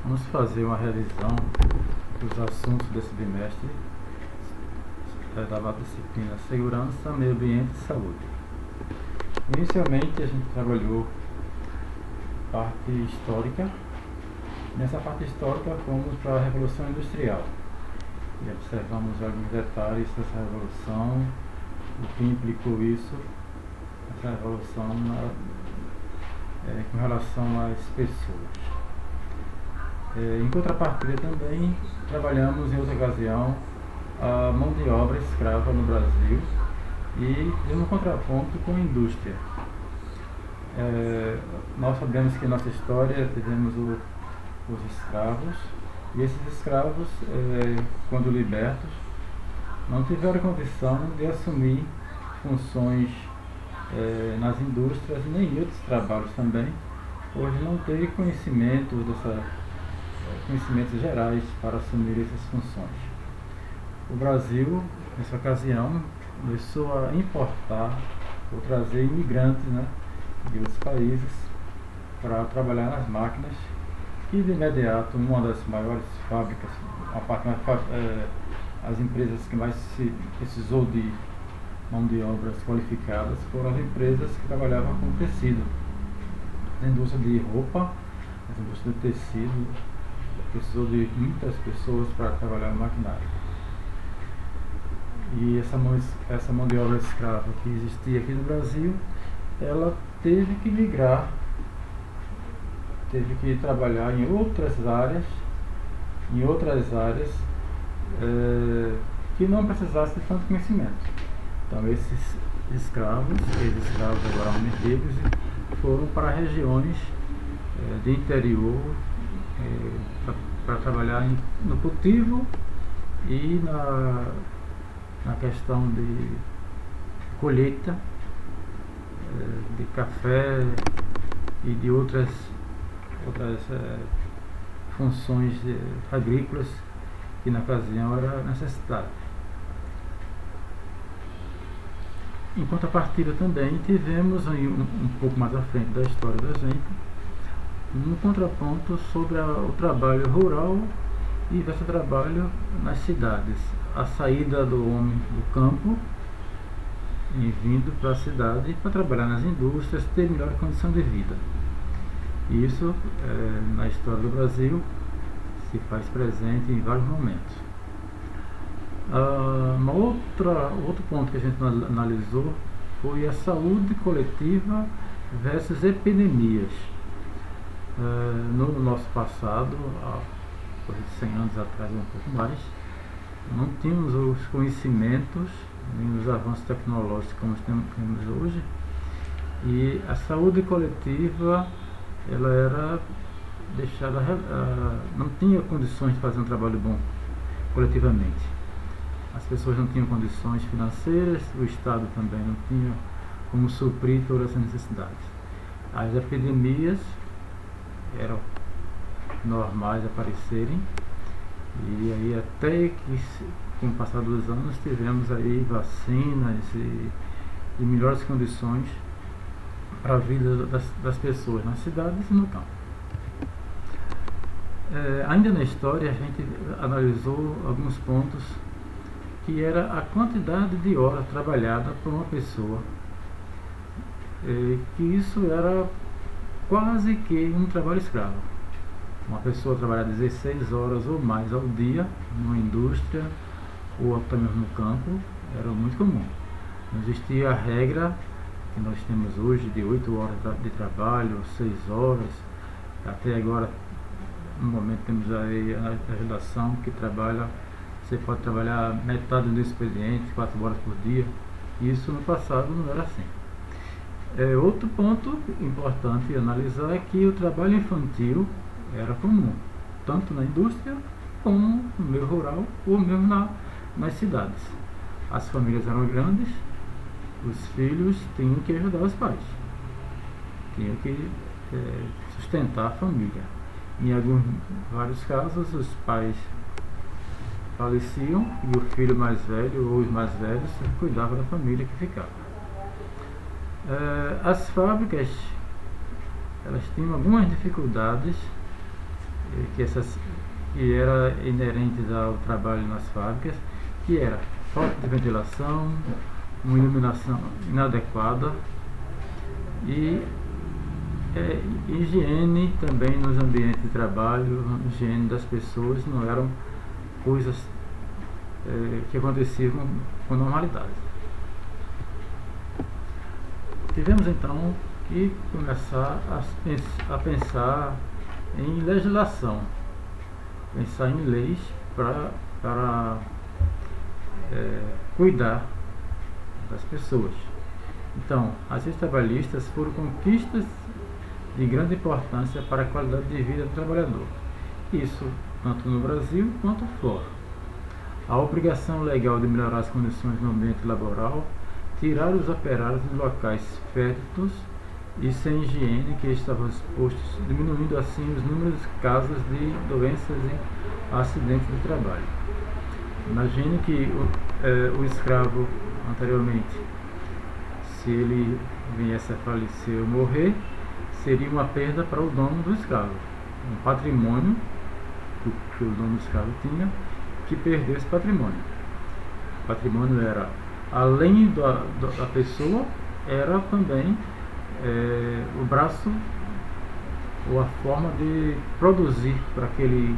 Vamos fazer uma revisão dos assuntos desse bimestre da disciplina Segurança, Meio Ambiente e Saúde. Inicialmente a gente trabalhou parte histórica. Nessa parte histórica fomos para a Revolução Industrial e observamos alguns detalhes dessa revolução, o que implicou isso, essa revolução com relação às pessoas. Em contrapartida também trabalhamos em outra ocasião a mão de obra escrava no Brasil e fizemos um contraponto com a indústria. Nós sabemos que em nossa história tivemos os escravos, e esses escravos, quando libertos, não tiveram condição de assumir funções nas indústrias nem em outros trabalhos também, hoje não têm conhecimentos gerais para assumir essas funções. O Brasil, nessa ocasião, começou a importar ou trazer imigrantes, de outros países para trabalhar nas máquinas, e de imediato uma das maiores fábricas, as empresas que mais se precisou de mão de obras qualificadas foram as empresas que trabalhavam com tecido. A indústria de roupa, a indústria de tecido, precisou de muitas pessoas para trabalhar no maquinário. E essa mão de obra escrava que existia aqui no Brasil, ela teve que migrar, teve que trabalhar em outras áreas que não precisassem de tanto conhecimento. Então esses escravos agora homens negros, foram para regiões de interior para trabalhar no cultivo e na questão de colheita de café e de outras funções agrícolas que na ocasião era necessário. Em contrapartida também tivemos um pouco mais à frente da história da gente um contraponto sobre o trabalho rural e versus trabalho nas cidades, a saída do homem do campo e vindo para a cidade para trabalhar nas indústrias, ter melhor condição de vida. Isso, na história do Brasil, se faz presente em vários momentos. Outro ponto que a gente analisou foi a saúde coletiva versus epidemias. No nosso passado, há 100 anos atrás, um pouco mais, não tínhamos os conhecimentos nem os avanços tecnológicos como temos hoje, e a saúde coletiva ela era deixada, não tinha condições de fazer um trabalho bom coletivamente. As pessoas não tinham condições financeiras, o Estado também não tinha como suprir todas essas necessidades. As epidemias eram normais aparecerem, e aí até que com o passar dos anos tivemos aí vacinas e melhores condições para a vida das pessoas nas cidades e no campo. Ainda na história a gente analisou alguns pontos que era a quantidade de horas trabalhada por uma pessoa, que isso era quase que um trabalho escravo. Uma pessoa trabalhar 16 horas ou mais ao dia numa indústria ou até mesmo no campo era muito comum. Não existia a regra que nós temos hoje de 8 horas de trabalho, 6 horas. Até agora, no momento, temos aí a legislação que você pode trabalhar metade do expediente, 4 horas por dia. Isso no passado não era assim. Outro ponto importante analisar é que o trabalho infantil era comum, tanto na indústria como no meio rural ou mesmo nas cidades. As famílias eram grandes, os filhos tinham que ajudar os pais, tinham que sustentar a família. Em vários casos, os pais faleciam e o filho mais velho ou os mais velhos cuidavam da família que ficava. As fábricas elas tinham algumas dificuldades que era inerentes ao trabalho nas fábricas, que era falta de ventilação, uma iluminação inadequada e higiene também nos ambientes de trabalho, higiene das pessoas, não eram coisas que aconteciam com normalidade. Tivemos então que começar a pensar em legislação, pensar em leis para cuidar das pessoas. Então, as leis trabalhistas foram conquistas de grande importância para a qualidade de vida do trabalhador, isso tanto no Brasil quanto fora. A obrigação legal de melhorar as condições no ambiente laboral, tirar os operários de locais fétidos e sem higiene que estavam expostos, diminuindo assim os números de casos de doenças e acidentes de trabalho. Imagine que o escravo anteriormente, se ele viesse a falecer ou morrer, seria uma perda para o dono do escravo, um patrimônio que o dono do escravo tinha, que perdeu esse patrimônio. O patrimônio era, além da pessoa, era também o braço ou a forma de produzir para aquele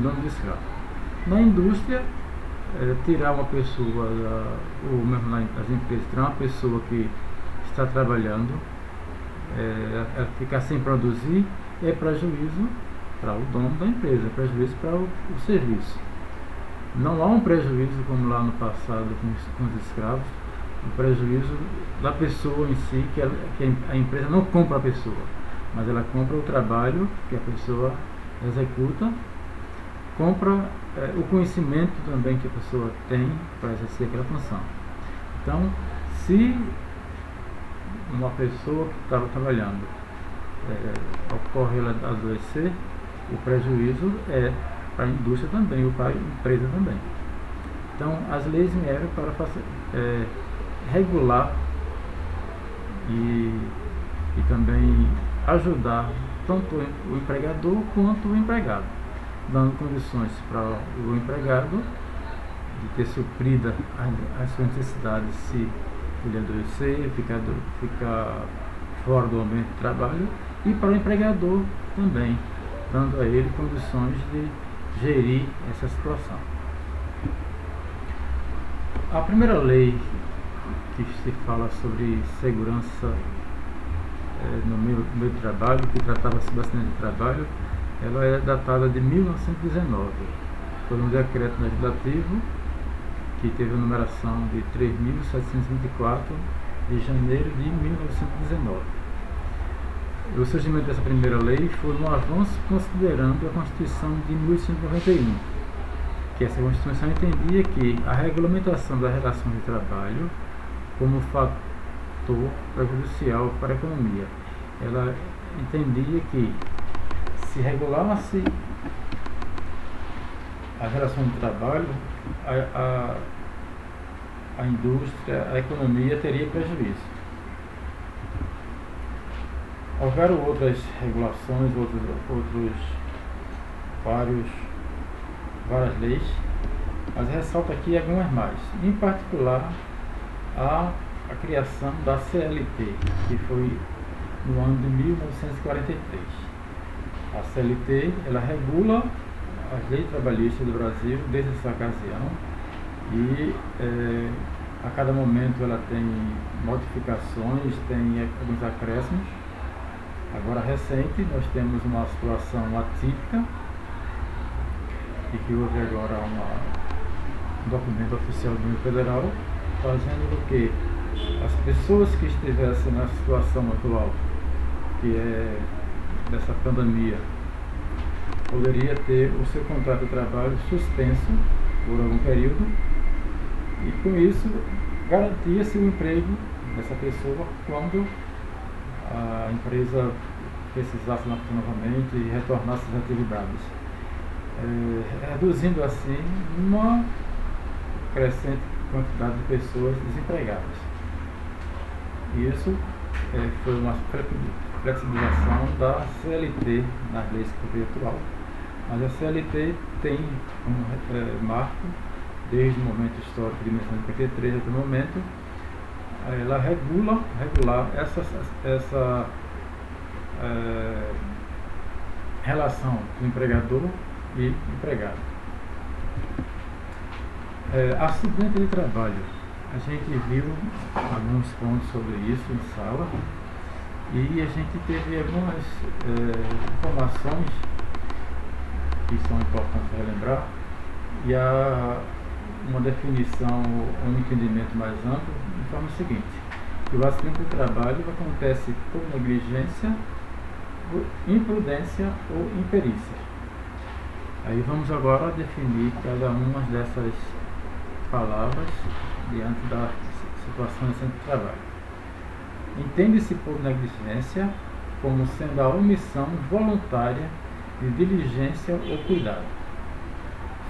dono do escravo. Na indústria, tirar uma pessoa, ou mesmo nas empresas, tirar uma pessoa que está trabalhando, ela ficar sem produzir, é prejuízo para o dono da empresa, é prejuízo para o serviço. Não há um prejuízo como lá no passado com os escravos, o prejuízo da pessoa em si, que a empresa não compra a pessoa, mas ela compra o trabalho que a pessoa executa, compra o conhecimento também que a pessoa tem para exercer aquela função. Então, se uma pessoa que estava trabalhando ocorre ela adoecer, o prejuízo é para a indústria também, ou para a empresa também. Então, as leis vieram para regular e também ajudar tanto o empregador quanto o empregado, dando condições para o empregado de ter suprida as suas necessidades se ele adoecer, ficar fora do ambiente de trabalho, e para o empregador também, dando a ele condições de gerir essa situação. A primeira lei que se fala sobre segurança no meio de trabalho, que tratava-se bastante de trabalho, ela é datada de 1919. Foi um decreto legislativo que teve a numeração de 3.724 de janeiro de 1919. O surgimento dessa primeira lei foi um avanço considerando a Constituição de 1891, que essa Constituição entendia que a regulamentação das relações de trabalho como fator prejudicial para a economia. Ela entendia que se regulasse as relações de trabalho, a indústria, a economia teria prejuízo. Houveram outras regulações, várias leis, mas ressalto aqui algumas mais. Em particular, a criação da CLT, que foi no ano de 1943. A CLT, ela regula as leis trabalhistas do Brasil desde essa ocasião e a cada momento ela tem modificações, tem alguns acréscimos. Agora, recente, nós temos uma situação atípica e que houve agora um documento oficial do governo federal fazendo com que as pessoas que estivessem na situação atual, que é dessa pandemia, poderia ter o seu contrato de trabalho suspenso por algum período e com isso garantia-se o emprego dessa pessoa quando a empresa precisasse novamente e retornasse às atividades, reduzindo assim uma crescente quantidade de pessoas desempregadas. Isso foi uma flexibilização da CLT nas leis que foi atual, Mas a CLT tem como marco, desde o momento histórico de 1953 até o momento, ela regular essa relação do empregador e empregado. Acidente de trabalho. A gente viu alguns pontos sobre isso em sala e a gente teve algumas informações que são importantes relembrar e uma definição ou um entendimento mais amplo de forma seguinte: que o acidente de trabalho acontece por negligência, por imprudência ou imperícia. Aí vamos agora definir cada uma dessas palavras diante da situação de acidente de trabalho. Entende-se por negligência como sendo a omissão voluntária de diligência ou cuidado,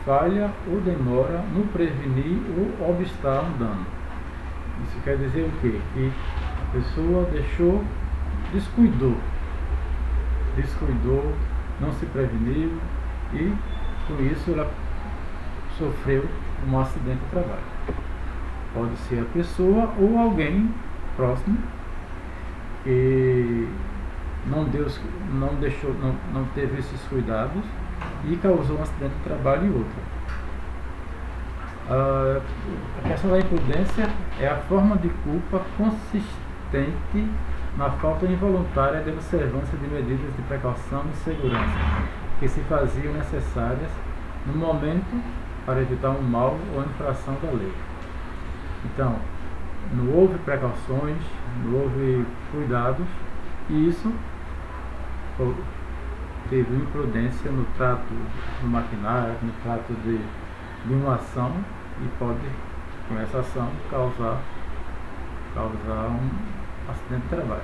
falha ou demora no prevenir ou obstar um dano. Isso quer dizer o quê? Que a pessoa descuidou, não se preveniu e com isso ela sofreu um acidente de trabalho. Pode ser a pessoa ou alguém próximo que não teve esses cuidados e causou um acidente de trabalho em outra. A questão da imprudência é a forma de culpa consistente na falta involuntária de observância de medidas de precaução e segurança que se faziam necessárias no momento para evitar um mal ou infração da lei. Então, não houve precauções, não houve cuidados e isso teve imprudência no trato do maquinário, no trato de uma ação e pode, com essa ação, causar um acidente de trabalho.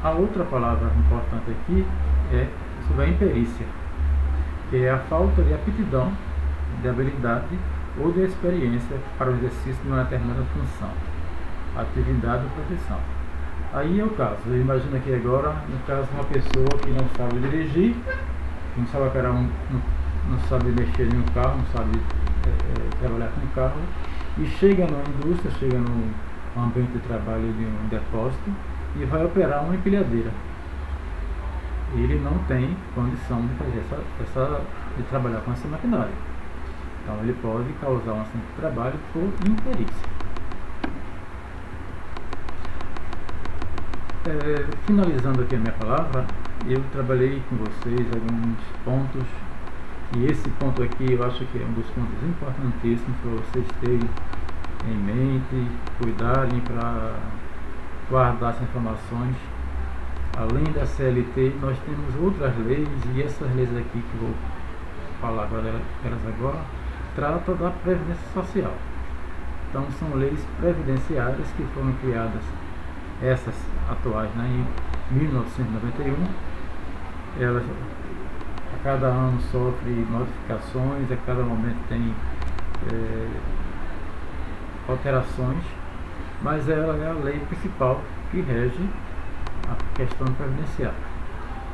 A outra palavra importante aqui é sobre a imperícia, que é a falta de aptidão, de habilidade ou de experiência para o exercício de uma determinada função, atividade ou profissão. Aí é o caso, eu imagino aqui agora, no caso de uma pessoa que não sabe dirigir, não sabe operar não sabe mexer em um carro, não sabe trabalhar com um carro, e chega numa indústria, chega num ambiente de trabalho de um depósito e vai operar uma empilhadeira. Ele não tem condição de fazer de trabalhar com essa maquinária. Então ele pode causar um acidente de trabalho por imperícia. Finalizando aqui a minha palavra, eu trabalhei com vocês alguns pontos e esse ponto aqui eu acho que é um dos pontos importantíssimos para vocês terem em mente, cuidarem para guardar as informações. Além da CLT, nós temos outras leis e essas leis aqui que eu vou falar elas agora tratam da Previdência Social. Então são leis previdenciárias que foram criadas, essas atuais, em 1991. Elas a cada ano sofrem modificações, a cada momento tem alterações, mas ela é a lei principal que rege a questão previdenciária.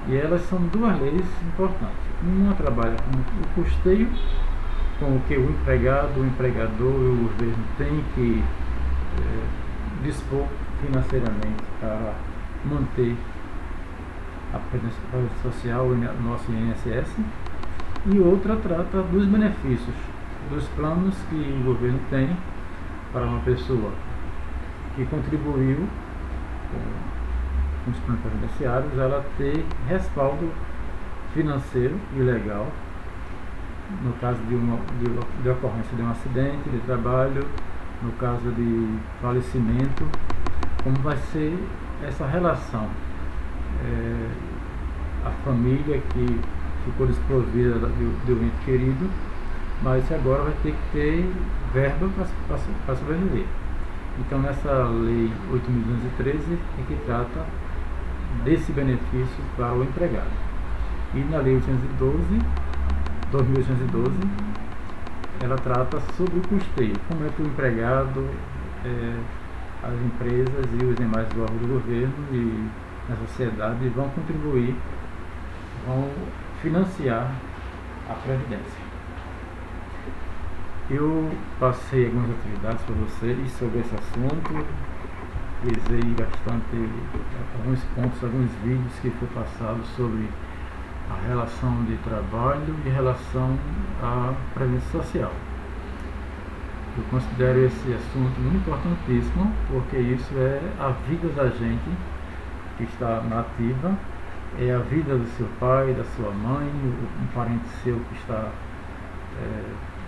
E elas são duas leis importantes. Uma trabalha com o custeio, com o que o empregado, o empregador e o governo tem que dispor financeiramente para manter a previdência social, o nosso INSS, e outra trata dos benefícios, dos planos que o governo tem para uma pessoa que contribuiu com os planos previdenciários, ela ter respaldo financeiro e legal no caso de ocorrência de um acidente de trabalho, no caso de falecimento, como vai ser essa relação, a família que ficou desprovida do ente querido, mas agora vai ter que ter verba para sobreviver. Então nessa lei 8.213 é que trata desse benefício para o empregado. E na lei 2812, ela trata sobre o custeio, como é que o empregado, as empresas e os demais órgãos do governo e na sociedade vão contribuir, vão financiar a Previdência. Eu passei algumas atividades para vocês sobre esse assunto, frisei bastante alguns pontos, alguns vídeos que foi passado sobre a relação de trabalho e relação à previdência social. Eu considero esse assunto muito importantíssimo, porque isso é a vida da gente que está na ativa, é a vida do seu pai, da sua mãe, um parente seu que está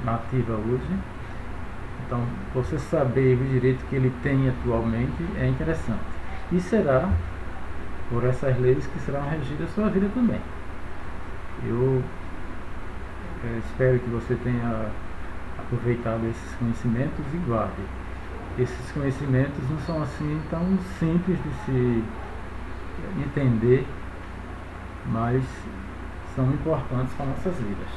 na ativa hoje. Então, você saber o direito que ele tem atualmente é interessante. E será por essas leis que serão regidas a sua vida também. Eu espero que você tenha aproveitado esses conhecimentos e guarde. Esses conhecimentos não são assim tão simples de se entender, mas são importantes para nossas vidas.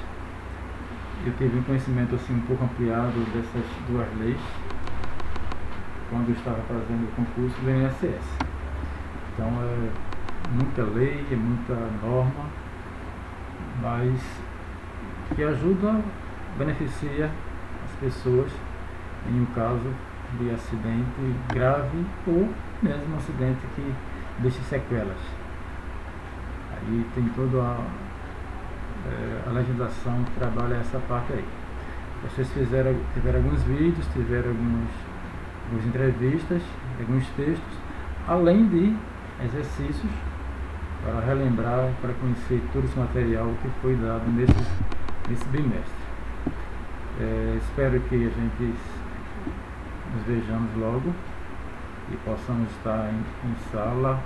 Eu tive um conhecimento assim um pouco ampliado dessas duas leis quando eu estava fazendo o concurso do INSS. Então é muita lei, é muita norma, mas que ajuda, beneficia as pessoas em um caso de acidente grave ou mesmo um acidente que deixe sequelas. Aí tem toda a legislação que trabalha essa parte aí. Vocês tiveram alguns vídeos, tiveram algumas entrevistas, alguns textos, além de exercícios para relembrar, para conhecer todo esse material que foi dado nesse bimestre. Espero que a gente nos vejamos logo e possamos estar em sala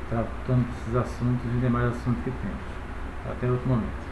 tratando desses assuntos e demais assuntos que temos. Até outro momento.